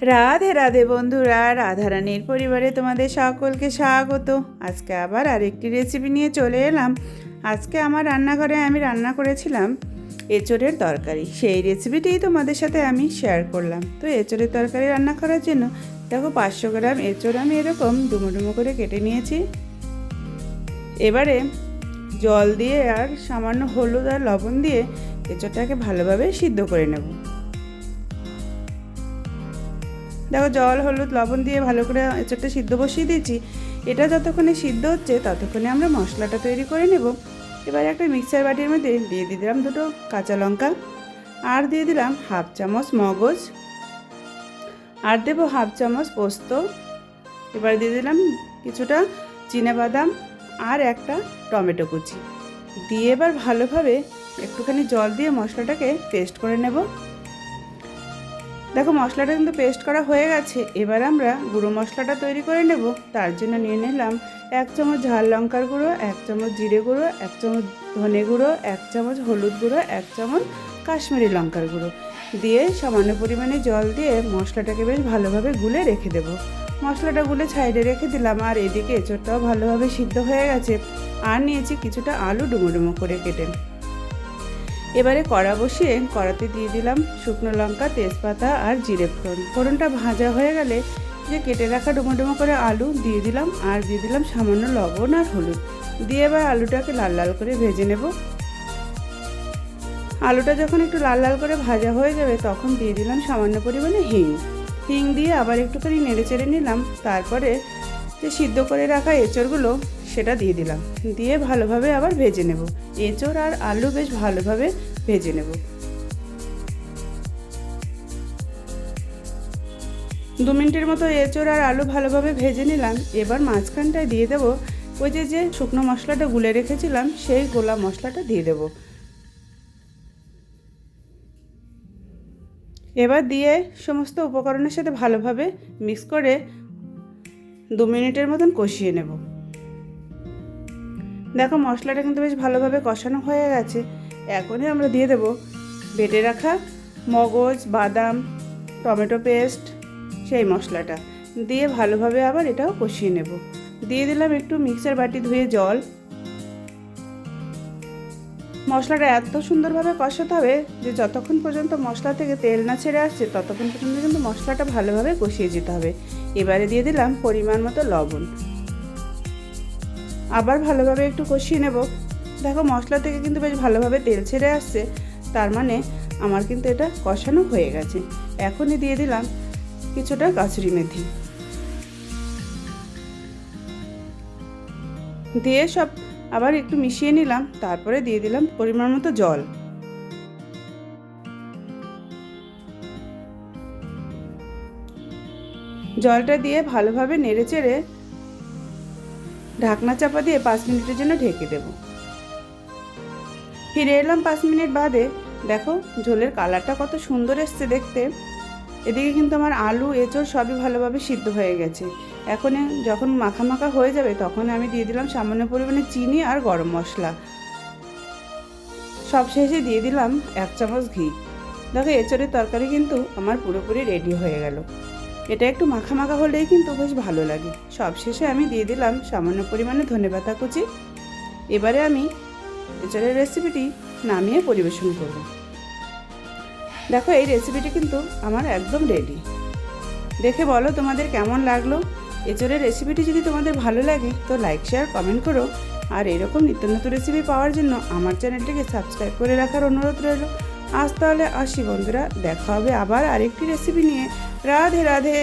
রাধে রাধে বন্ধুরা, রাধারানীর পরিবারে তোমাদের সকলকে স্বাগত। আজকে আবার আরেকটি রেসিপি নিয়ে চলে এলাম। আজকে আমার রান্নাঘরে আমি রান্না করেছিলাম এঁচোড়ের তরকারি। সেই রেসিপিটিই তোমাদের সাথে আমি শেয়ার করলাম। তো এঁচোড়ের তরকারি রান্না করার জন্য দেখো 500 গ্রাম এঁচোড় আমি এরকম ডুমো ডুমো করে কেটে নিয়েছি। এবারে জল দিয়ে আর সামান্য হলুদ আর লবণ দিয়ে এঁচোড়টাকে ভালোভাবে সিদ্ধ করে নেব। দেখো জল হলুদ লবণ দিয়ে ভালো করে এঁচোড়টা সিদ্ধ বসিয়ে দিয়েছি। এটা যতক্ষণে সিদ্ধ হচ্ছে ততক্ষণে আমরা মশলাটা তৈরি করে নেব। এবার একটা মিক্সার বাটির মধ্যে দিয়ে দিলাম 2 কাঁচা লঙ্কা, আর দিয়ে দিলাম 1/2 চামচ মগজ, আর দেবো 1/2 চামচ পোস্ত। এবার দিয়ে দিলাম কিছুটা চিনাবাদাম আর একটা টমেটো কুচি দিয়ে এবার ভালোভাবে একটুখানি জল দিয়ে মশলাটাকে পেস্ট করে নেব। দেখো মশলাটা কিন্তু পেস্ট করা হয়ে গেছে। এবার আমরা গুঁড়ো মশলাটা তৈরি করে নেব। তার জন্য নিয়ে নিলাম 1 চামচ ঝাল লঙ্কার গুঁড়ো, 1 চামচ জিরে গুঁড়ো, 1 চামচ ধনে গুঁড়ো, 1 চামচ হলুদ গুঁড়ো, 1 চামচ কাশ্মীরি লঙ্কার গুঁড়ো দিয়ে সামান্য পরিমাণে জল দিয়ে মশলাটাকে বেশ ভালোভাবে গুলে রেখে দেব। মশলাটা গুলে সাইডে রেখে দিলাম। আর এদিকে এঁচোড়টাও ভালোভাবে সিদ্ধ হয়ে গেছে। আর নিয়েছি কিছুটা আলু ডুমো ডুমো করে কেটে। এবারে কড়া বসিয়ে কড়াতে দিয়ে দিলাম শুকনো লঙ্কা, তেজপাতা আর জিরে ফোড়ন। ফোড়নটা ভাজা হয়ে গেলে যে কেটে রাখা ডুমো ডুমো করে আলু দিয়ে দিলাম, আর দিয়ে দিলাম সামান্য লবণ আর হলুদ দিয়ে এবার আলুটাকে লাল লাল করে ভেজে নেব। আলুটা যখন একটু লাল লাল করে ভাজা হয়ে যাবে তখন দিয়ে দিলাম সামান্য পরিমাণে হিং দিয়ে আবার একটুখানি নেড়ে চেড়ে নিলাম। তারপরে যে সিদ্ধ করে রাখা এঁচোড়গুলো সেটা দিয়ে দিলাম, দিয়ে ভালোভাবে আবার ভেজে নেব। এঁচোড় আর আলু বেশ ভালোভাবে ভেজে নেব। 2 মিনিটের মতো এঁচোড় আর আলু ভালোভাবে ভেজে নিলাম। এবার মাঝখানটায় দিয়ে দেব ওই যে শুকনো মশলাটা গুলে রেখেছিলাম সেই গোলা মশলাটা দিয়ে দেব। এবার দিয়ে সমস্ত উপকরণের সাথে ভালোভাবে মিক্স করে 2 মিনিটের মতন কষিয়ে নেব। দেখো মশলাটা কিন্তু বেশ ভালোভাবে কষানো হয়ে গেছে। এখনই আমরা দিয়ে দেব বেটে রাখা মগজ, বাদাম, টমেটো পেস্ট সেই মশলাটা দিয়ে ভালোভাবে আবার এটাও কষিয়ে নেব। দিয়ে দিলাম একটু মিক্সার বাটি ধুয়ে জল। মশলাটা এত সুন্দরভাবে কষাতে হবে যে যতক্ষণ পর্যন্ত মশলা থেকে তেল না ছেড়ে আসছে ততক্ষণ পর্যন্ত কিন্তু মশলাটা ভালোভাবে কষিয়ে যেতে হবে। এবারে দিয়ে দিলাম পরিমাণ মতো লবণ, আবার ভালোভাবে একটু কষিয়ে নেব। দেখো মশলা থেকে কিন্তু বেশ ভালোভাবে তেল ছেড়ে আসছে, তার মানে আমার কিন্তু এটা কষানো হয়ে গেছে। এখনই দিয়ে দিলাম কিছুটা কাসুরি মেথি দিয়ে সব আবার একটু মিশিয়ে নিলাম। তারপরে দিয়ে দিলাম পরিমাণ মতো জল। জলটা দিয়ে ভালোভাবে নেড়ে চেড়ে ঢাকনা চাপা দিয়ে 5 মিনিটের জন্য ঢেকে দেব। ফিরে এলাম 5 মিনিট বাদে। দেখো ঝোলের কালারটা কত সুন্দর এসছে দেখতে। এদিকে কিন্তু আমার আলু এঁচোড় সবই ভালোভাবে সিদ্ধ হয়ে গেছে। এখন যখন মাখা মাখা হয়ে যাবে তখন আমি দিয়ে দিলাম সামান্য পরিমাণে চিনি আর গরম মশলা। সব শেষে দিয়ে দিলাম 1 চামচ ঘি। দেখো এঁচোড়ের তরকারি কিন্তু আমার পুরোপুরি রেডি হয়ে গেল। এটা একটু মাখা মাখা হলেই কিন্তু বেশ ভালো লাগে। সব শেষে আমি দিয়ে দিলাম সামান্য পরিমাণে ধনেপাতা কুচি। এবারে আমি এঁচোড়ের রেসিপিটি নামিয়ে পরিবেশন করব। দেখো এই রেসিপিটি কিন্তু আমার একদম রেডি। দেখে বলো তোমাদের কেমন লাগলো। এঁচোড়ের রেসিপিটি যদি তোমাদের ভালো লাগে তো লাইক শেয়ার কমেন্ট করো। আর এরকম নিত্য নতুন রেসিপি পাওয়ার জন্য আমার চ্যানেলটিকে সাবস্ক্রাইব করে রাখার অনুরোধ রইল। আজ তাহলে আসি বন্ধুরা, দেখা হবে আবার আরেকটি রেসিপি নিয়ে। রাধে রাধে।